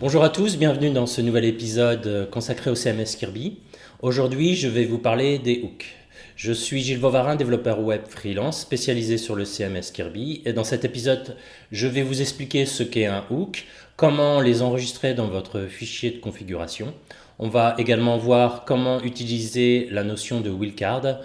Bonjour à tous, bienvenue dans ce nouvel épisode consacré au CMS Kirby. Aujourd'hui, je vais vous parler des hooks. Je suis Gilles Vauvarin, développeur web freelance spécialisé sur le CMS Kirby. Et dans cet épisode, je vais vous expliquer ce qu'est un hook, comment les enregistrer dans votre fichier de configuration. On va également voir comment utiliser la notion de wildcard,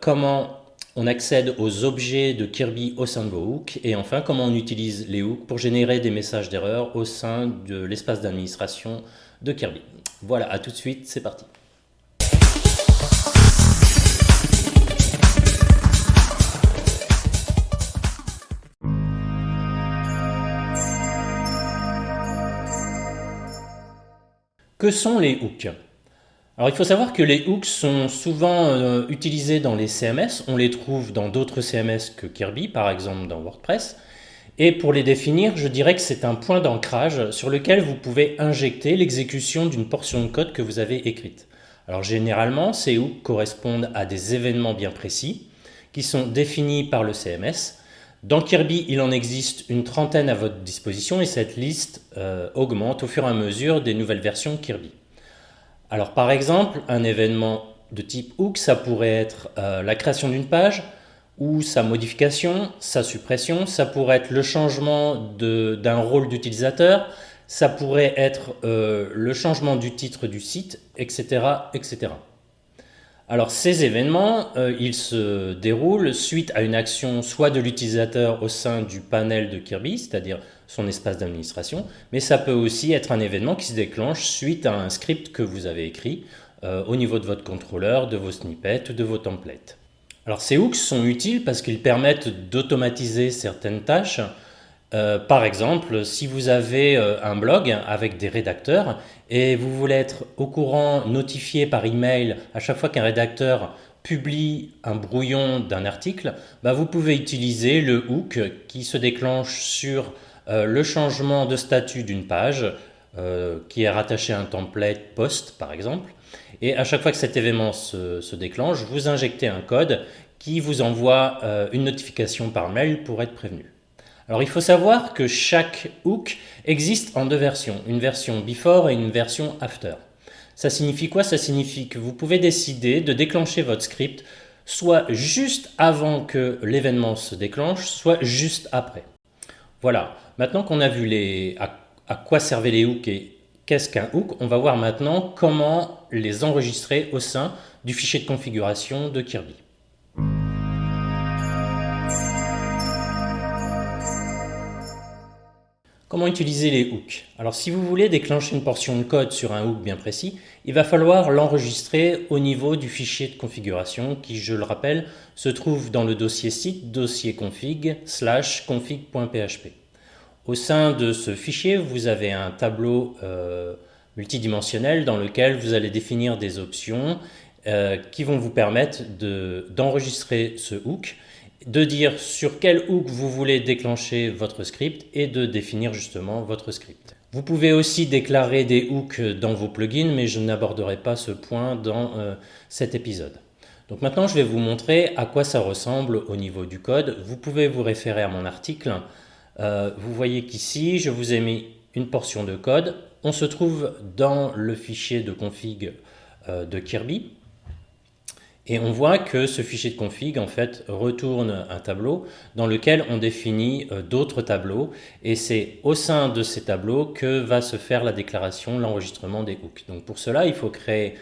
comment on accède aux objets de Kirby au sein de vos hooks et enfin comment on utilise les hooks pour générer des messages d'erreur au sein de l'espace d'administration de Kirby. Voilà, à tout de suite, c'est parti. Que sont les hooks ? Alors il faut savoir que les hooks sont souvent utilisés dans les CMS, on les trouve dans d'autres CMS que Kirby, par exemple dans WordPress. Et pour les définir, je dirais que c'est un point d'ancrage sur lequel vous pouvez injecter l'exécution d'une portion de code que vous avez écrite. Alors généralement, ces hooks correspondent à des événements bien précis qui sont définis par le CMS. Dans Kirby, il en existe une trentaine à votre disposition et cette liste augmente au fur et à mesure des nouvelles versions Kirby. Alors par exemple, un événement de type hook, ça pourrait être la création d'une page ou sa modification, sa suppression, ça pourrait être le changement d'un rôle d'utilisateur, ça pourrait être le changement du titre du site, etc. etc. Alors ces événements, ils se déroulent suite à une action soit de l'utilisateur au sein du panel de Kirby, c'est-à-dire son espace d'administration, mais ça peut aussi être un événement qui se déclenche suite à un script que vous avez écrit au niveau de votre contrôleur, de vos snippets ou de vos templates. Alors ces hooks sont utiles parce qu'ils permettent d'automatiser certaines tâches. Par exemple, si vous avez un blog avec des rédacteurs et vous voulez être au courant, notifié par email à chaque fois qu'un rédacteur publie un brouillon d'un article, vous pouvez utiliser le hook qui se déclenche sur le changement de statut d'une page qui est rattaché à un template post par exemple. Et à chaque fois que cet événement se déclenche, vous injectez un code qui vous envoie une notification par mail pour être prévenu. Alors il faut savoir que chaque hook existe en deux versions, une version before et une version after. Ça signifie quoi ? Ça signifie que vous pouvez décider de déclencher votre script soit juste avant que l'événement se déclenche, soit juste après. Voilà, maintenant qu'on a vu à quoi servaient les hooks et qu'est-ce qu'un hook, on va voir maintenant comment les enregistrer au sein du fichier de configuration de Kirby. Comment utiliser les hooks ? Alors si vous voulez déclencher une portion de code sur un hook bien précis, il va falloir l'enregistrer au niveau du fichier de configuration qui, je le rappelle, se trouve dans le dossier site dossier config /config.php. Au sein de ce fichier, vous avez un tableau multidimensionnel dans lequel vous allez définir des options qui vont vous permettre d'enregistrer ce hook, de dire sur quel hook vous voulez déclencher votre script et de définir justement votre script. Vous pouvez aussi déclarer des hooks dans vos plugins, mais je n'aborderai pas ce point dans cet épisode. Donc maintenant, je vais vous montrer à quoi ça ressemble au niveau du code. Vous pouvez vous référer à mon article. Vous voyez qu'ici, je vous ai mis une portion de code. On se trouve dans le fichier de config de Kirby. Et on voit que ce fichier de config en fait retourne un tableau dans lequel on définit d'autres tableaux et c'est au sein de ces tableaux que va se faire la déclaration, l'enregistrement des hooks. Donc pour cela, il faut créer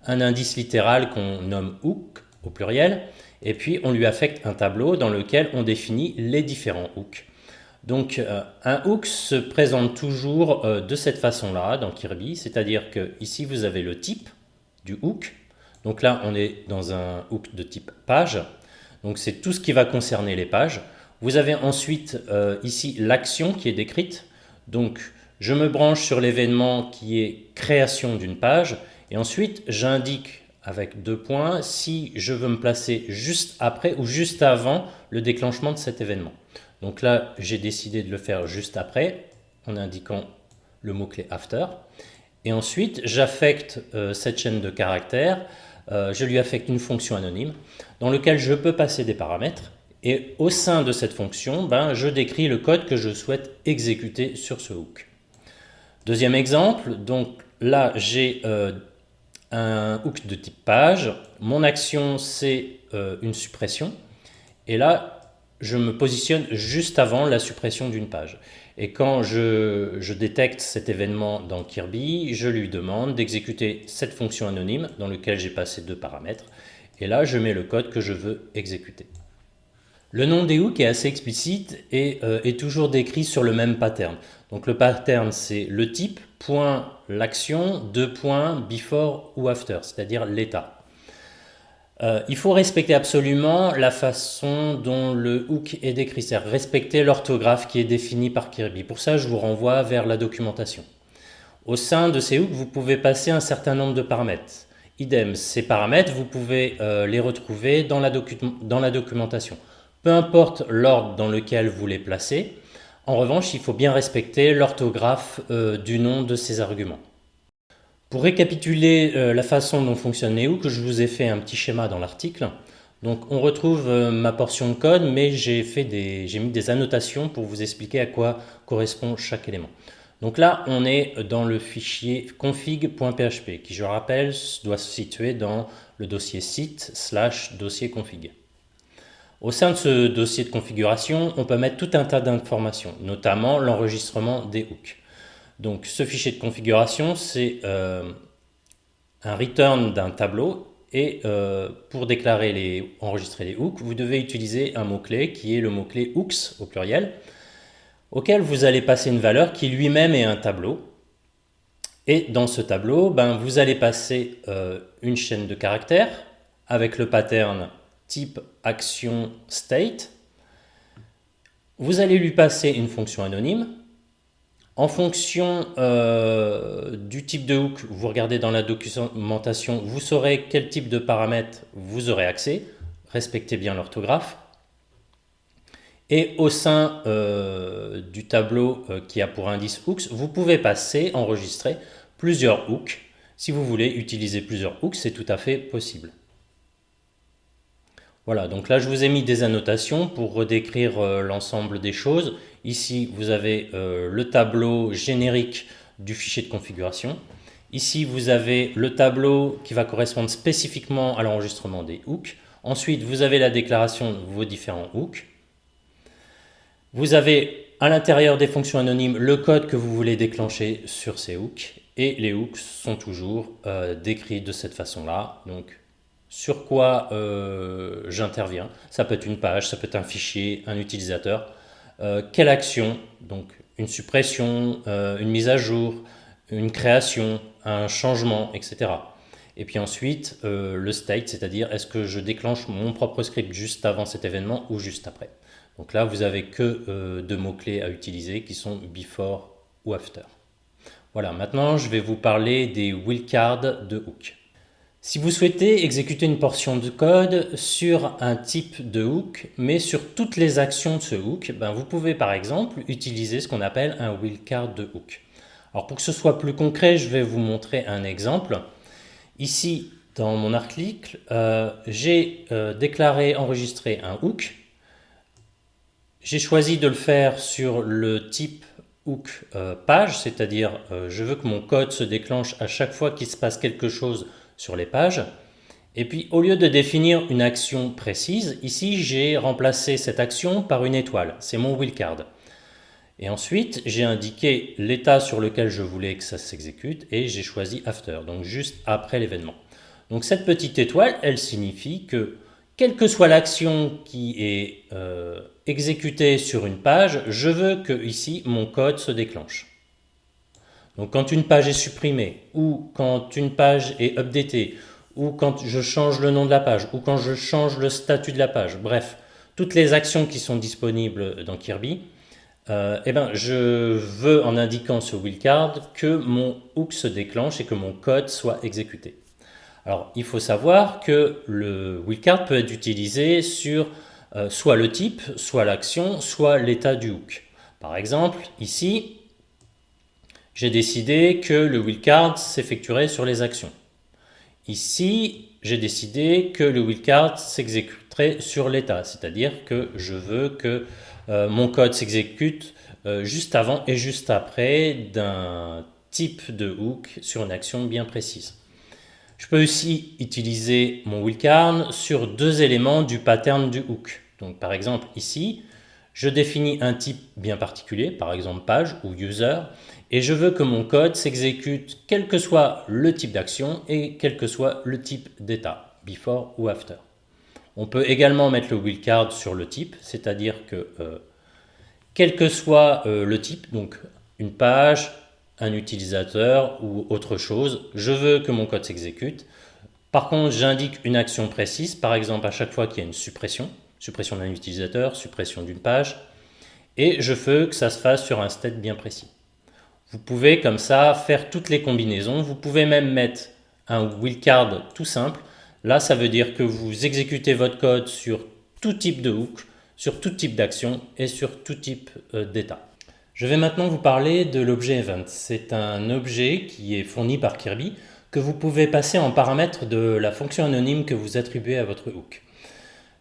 un indice littéral qu'on nomme hook au pluriel et puis on lui affecte un tableau dans lequel on définit les différents hooks. Donc un hook se présente toujours de cette façon-là dans Kirby, c'est-à-dire que ici vous avez le type du hook. Donc là, on est dans un hook de type page. Donc c'est tout ce qui va concerner les pages. Vous avez ensuite ici l'action qui est décrite. Donc je me branche sur l'événement qui est création d'une page. Et ensuite, j'indique avec 2 points si je veux me placer juste après ou juste avant le déclenchement de cet événement. Donc là, j'ai décidé de le faire juste après en indiquant le mot-clé after. Et ensuite, j'affecte cette chaîne de caractères. Je lui affecte une fonction anonyme dans laquelle je peux passer des paramètres et au sein de cette fonction, je décris le code que je souhaite exécuter sur ce hook. Deuxième exemple, donc là j'ai un hook de type page, mon action c'est une suppression, et là je me positionne juste avant la suppression d'une page. Et quand je détecte cet événement dans Kirby, je lui demande d'exécuter cette fonction anonyme dans laquelle j'ai passé 2 paramètres, et là je mets le code que je veux exécuter. Le nom des hooks est assez explicite et est toujours décrit sur le même pattern. Donc le pattern c'est le type, point l'action, 2 points, before ou after, c'est-à-dire l'état. Il faut respecter absolument la façon dont le hook est décrit, c'est-à-dire respecter l'orthographe qui est définie par Kirby. Pour ça, je vous renvoie vers la documentation. Au sein de ces hooks, vous pouvez passer un certain nombre de paramètres. Idem, ces paramètres, vous pouvez les retrouver dans la documentation. Peu importe l'ordre dans lequel vous les placez, en revanche, il faut bien respecter l'orthographe du nom de ces arguments. Pour récapituler la façon dont fonctionnent les hooks, je vous ai fait un petit schéma dans l'article. Donc on retrouve ma portion de code, mais j'ai mis des annotations pour vous expliquer à quoi correspond chaque élément. Donc là, on est dans le fichier config.php, qui je rappelle doit se situer dans le dossier site/dossier config. Au sein de ce dossier de configuration, on peut mettre tout un tas d'informations, notamment l'enregistrement des hooks. Donc ce fichier de configuration, c'est un return d'un tableau et pour enregistrer les hooks, vous devez utiliser un mot-clé qui est le mot-clé hooks au pluriel, auquel vous allez passer une valeur qui lui-même est un tableau. Et dans ce tableau, vous allez passer une chaîne de caractères avec le pattern type action state. Vous allez lui passer une fonction anonyme. En fonction du type de hook, vous regardez dans la documentation, vous saurez quel type de paramètres vous aurez accès. Respectez bien l'orthographe. Et au sein du tableau qui a pour indice hooks, vous pouvez enregistrer plusieurs hooks. Si vous voulez utiliser plusieurs hooks, c'est tout à fait possible. Voilà, donc là je vous ai mis des annotations pour redécrire l'ensemble des choses. Ici vous avez le tableau générique du fichier de configuration. Ici vous avez le tableau qui va correspondre spécifiquement à l'enregistrement des hooks. Ensuite vous avez la déclaration de vos différents hooks. Vous avez à l'intérieur des fonctions anonymes le code que vous voulez déclencher sur ces hooks. Et les hooks sont toujours décrits de cette façon-là. Donc sur quoi j'interviens. Ça peut être une page, ça peut être un fichier, un utilisateur. Quelle action, donc une suppression, une mise à jour, une création, un changement, etc. Et puis ensuite, le state, c'est-à-dire est-ce que je déclenche mon propre script juste avant cet événement ou juste après. Donc là, vous n'avez que 2 mots-clés à utiliser qui sont before ou after. Voilà, maintenant je vais vous parler des wildcards de hook. Si vous souhaitez exécuter une portion de code sur un type de hook, mais sur toutes les actions de ce hook, vous pouvez par exemple utiliser ce qu'on appelle un wildcard de hook. Alors pour que ce soit plus concret, je vais vous montrer un exemple. Ici, dans mon article, j'ai enregistré un hook. J'ai choisi de le faire sur le type hook page, c'est-à-dire je veux que mon code se déclenche à chaque fois qu'il se passe quelque chose sur les pages. Et puis au lieu de définir une action précise, ici j'ai remplacé cette action par une étoile, c'est mon wildcard. Et ensuite j'ai indiqué l'état sur lequel je voulais que ça s'exécute et j'ai choisi after, donc juste après l'événement. Donc cette petite étoile, elle signifie que quelle que soit l'action qui est exécutée sur une page, je veux que ici mon code se déclenche. Donc quand une page est supprimée, ou quand une page est updatée, ou quand je change le nom de la page, ou quand je change le statut de la page, bref, toutes les actions qui sont disponibles dans Kirby, je veux en indiquant ce wildcard que mon hook se déclenche et que mon code soit exécuté. Alors il faut savoir que le wildcard peut être utilisé sur soit le type, soit l'action, soit l'état du hook. Par exemple, ici, j'ai décidé que le wildcard s'effectuerait sur les actions. Ici, j'ai décidé que le wildcard s'exécuterait sur l'état, c'est-à-dire que je veux que mon code s'exécute juste avant et juste après d'un type de hook sur une action bien précise. Je peux aussi utiliser mon wildcard sur deux éléments du pattern du hook. Donc par exemple ici, je définis un type bien particulier, par exemple page ou user, et je veux que mon code s'exécute quel que soit le type d'action et quel que soit le type d'état, before ou after. On peut également mettre le wildcard sur le type, c'est-à-dire que quel que soit le type, donc une page, un utilisateur ou autre chose, je veux que mon code s'exécute. Par contre, j'indique une action précise, par exemple à chaque fois qu'il y a une suppression, suppression d'un utilisateur, suppression d'une page, et je veux que ça se fasse sur un state bien précis. Vous pouvez comme ça faire toutes les combinaisons, vous pouvez même mettre un wildcard tout simple. Là, ça veut dire que vous exécutez votre code sur tout type de hook, sur tout type d'action et sur tout type d'état. Je vais maintenant vous parler de l'objet event. C'est un objet qui est fourni par Kirby que vous pouvez passer en paramètre de la fonction anonyme que vous attribuez à votre hook.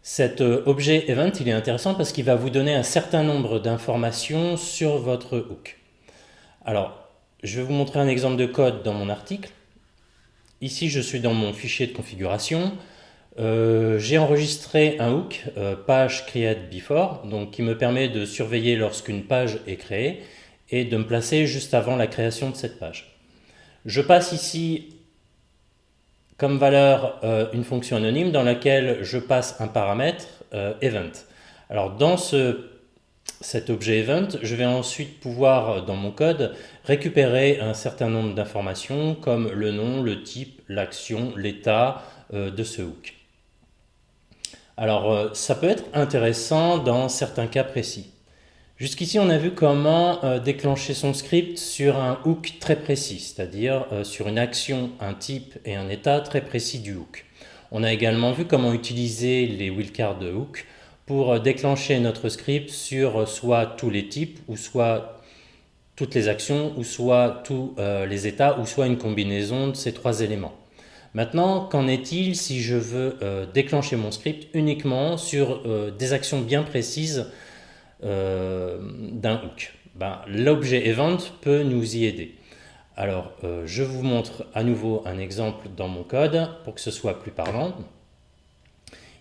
Cet objet event, il est intéressant parce qu'il va vous donner un certain nombre d'informations sur votre hook. Alors, je vais vous montrer un exemple de code dans mon article. Ici, je suis dans mon fichier de configuration. J'ai enregistré un hook, page create before, donc qui me permet de surveiller lorsqu'une page est créée et de me placer juste avant la création de cette page. Je passe ici comme valeur une fonction anonyme dans laquelle je passe un paramètre event. Alors dans cet objet event, je vais ensuite pouvoir dans mon code récupérer un certain nombre d'informations comme le nom, le type, l'action, l'état de ce hook. Alors ça peut être intéressant dans certains cas précis. Jusqu'ici, on a vu comment déclencher son script sur un hook très précis, c'est-à-dire sur une action, un type et un état très précis du hook. On a également vu comment utiliser les wildcards de hook pour déclencher notre script sur soit tous les types, ou soit toutes les actions, ou soit tous les états, ou soit une combinaison de ces trois éléments. Maintenant, qu'en est-il si je veux déclencher mon script uniquement sur des actions bien précises d'un hook? L'objet event peut nous y aider. Alors, je vous montre à nouveau un exemple dans mon code pour que ce soit plus parlant.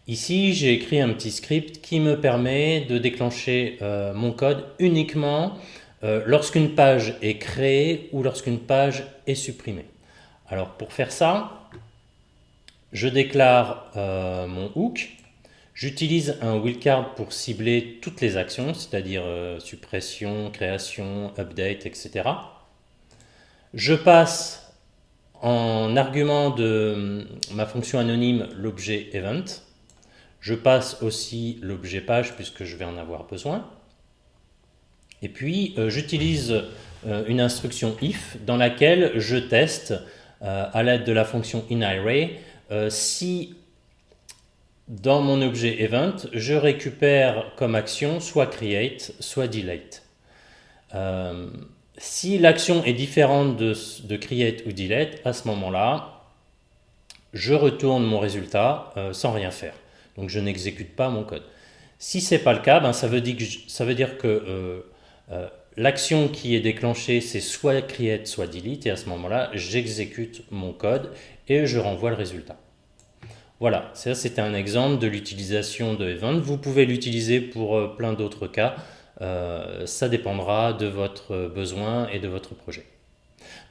Ici, j'ai écrit un petit script qui me permet de déclencher mon code uniquement lorsqu'une page est créée ou lorsqu'une page est supprimée. Alors, pour faire ça, je déclare mon hook. J'utilise un wildcard pour cibler toutes les actions, c'est-à-dire suppression, création, update, etc. Je passe en argument de ma fonction anonyme l'objet event. Je passe aussi l'objet page puisque je vais en avoir besoin. Et puis j'utilise une instruction if dans laquelle je teste à l'aide de la fonction inInArray si dans mon objet event, je récupère comme action soit create, soit delete. Si l'action est différente de create ou delete, à ce moment-là, je retourne mon résultat sans rien faire. Donc je n'exécute pas mon code. Si ce n'est pas le cas, ça veut dire que l'action qui est déclenchée, c'est soit create, soit delete, et à ce moment-là, j'exécute mon code et je renvoie le résultat. Voilà, ça c'était un exemple de l'utilisation de event. Vous pouvez l'utiliser pour plein d'autres cas. Ça dépendra de votre besoin et de votre projet.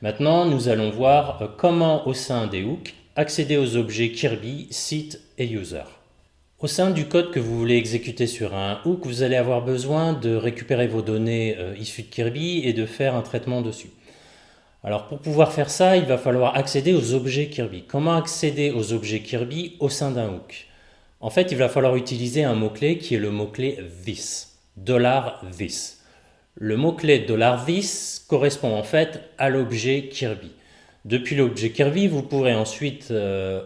Maintenant, nous allons voir comment au sein des hooks accéder aux objets Kirby, Site et User. Au sein du code que vous voulez exécuter sur un hook, vous allez avoir besoin de récupérer vos données issues de Kirby et de faire un traitement dessus. Alors pour pouvoir faire ça, il va falloir accéder aux objets Kirby. Comment accéder aux objets Kirby au sein d'un hook? En fait, il va falloir utiliser un mot-clé qui est le mot-clé this, $this. Le mot-clé $this correspond en fait à l'objet Kirby. Depuis l'objet Kirby, vous pourrez ensuite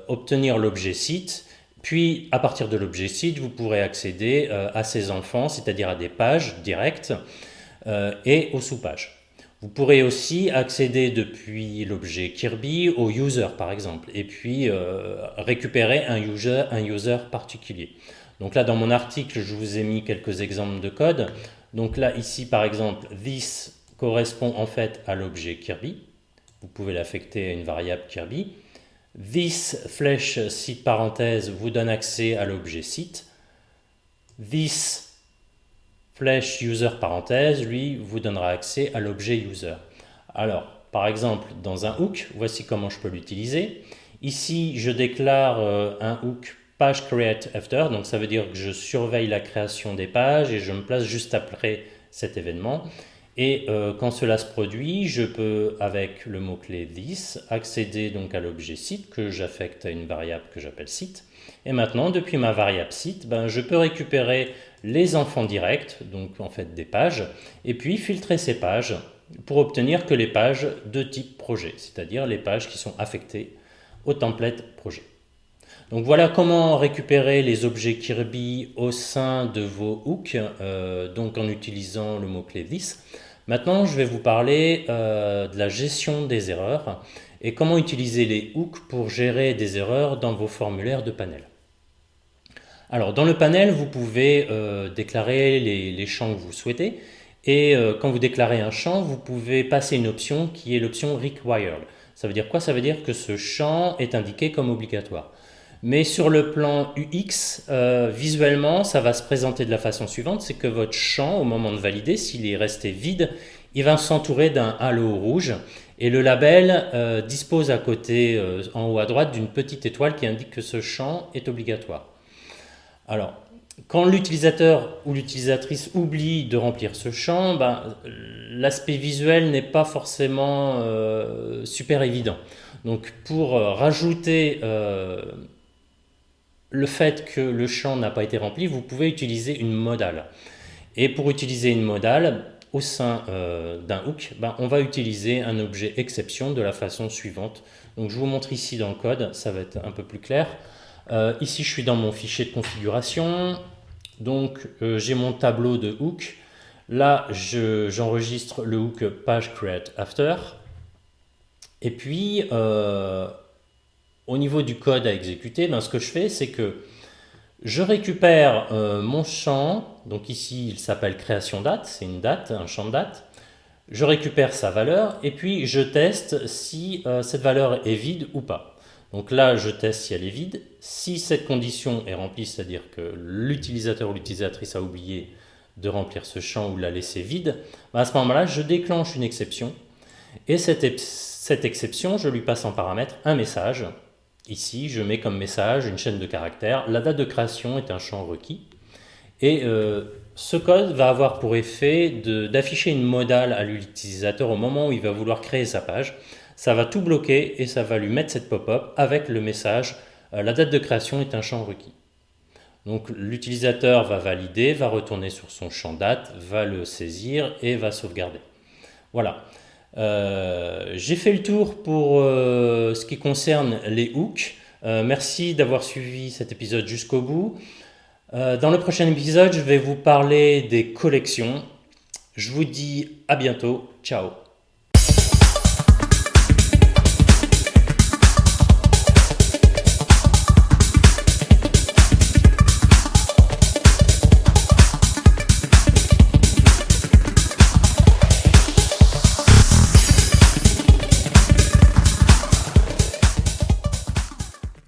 obtenir l'objet site, puis à partir de l'objet site, vous pourrez accéder à ses enfants, c'est-à-dire à des pages directes et aux sous-pages. Vous pourrez aussi accéder depuis l'objet Kirby au user par exemple, et puis récupérer un user particulier. Donc là dans mon article, je vous ai mis quelques exemples de code. Donc là, ici, par exemple, this correspond en fait à l'objet Kirby. Vous pouvez l'affecter à une variable Kirby. This flèche site parenthèse vous donne accès à l'objet site. This flèche user parenthèse, lui, vous donnera accès à l'objet user. Alors, par exemple, dans un hook, voici comment je peux l'utiliser. Ici, je déclare un hook page create after, donc ça veut dire que je surveille la création des pages et je me place juste après cet événement. Et quand cela se produit, je peux, avec le mot-clé this, accéder donc à l'objet site que j'affecte à une variable que j'appelle site. Et maintenant, depuis ma variable site, je peux récupérer les enfants directs, donc en fait des pages, et puis filtrer ces pages pour obtenir que les pages de type projet, c'est-à-dire les pages qui sont affectées au template projet. Donc voilà comment récupérer les objets Kirby au sein de vos hooks, donc en utilisant le mot-clé this. Maintenant, je vais vous parler de la gestion des erreurs et comment utiliser les hooks pour gérer des erreurs dans vos formulaires de panel. Alors, dans le panel, vous pouvez déclarer les champs que vous souhaitez. Et quand vous déclarez un champ, vous pouvez passer une option qui est l'option required. Ça veut dire quoi? Ça veut dire que ce champ est indiqué comme obligatoire. Mais sur le plan UX, visuellement, ça va se présenter de la façon suivante, c'est que votre champ, au moment de valider, s'il est resté vide, il va s'entourer d'un halo rouge et le label dispose à côté, en haut à droite, d'une petite étoile qui indique que ce champ est obligatoire. Alors, quand l'utilisateur ou l'utilisatrice oublie de remplir ce champ, l'aspect visuel n'est pas forcément super évident. Donc, pour rajouter le fait que le champ n'a pas été rempli, vous pouvez utiliser une modale. Et pour utiliser une modale, au sein d'un hook, on va utiliser un objet exception de la façon suivante. Donc je vous montre ici dans le code, ça va être un peu plus clair. Ici, je suis dans mon fichier de configuration. Donc j'ai mon tableau de hook. Là, j'enregistre le hook page create after. Et puis, au niveau du code à exécuter, ce que je fais, c'est que je récupère mon champ. Donc ici, il s'appelle création date. C'est une date, un champ de date. Je récupère sa valeur et puis je teste si cette valeur est vide ou pas. Donc là, je teste si elle est vide. Si cette condition est remplie, c'est-à-dire que l'utilisateur ou l'utilisatrice a oublié de remplir ce champ ou l'a laissé vide, à ce moment-là, je déclenche une exception. Et cette exception, je lui passe en paramètre un message. Ici, je mets comme message une chaîne de caractères. La date de création est un champ requis. Et ce code va avoir pour effet d'afficher une modale à l'utilisateur au moment où il va vouloir créer sa page. Ça va tout bloquer et ça va lui mettre cette pop-up avec le message la date de création est un champ requis. Donc l'utilisateur va valider, va retourner sur son champ date, va le saisir et va sauvegarder. Voilà. J'ai fait le tour pour ce qui concerne les hooks. Merci d'avoir suivi cet épisode jusqu'au bout. Dans le prochain épisode, je vais vous parler des collections. Je vous dis à bientôt. Ciao.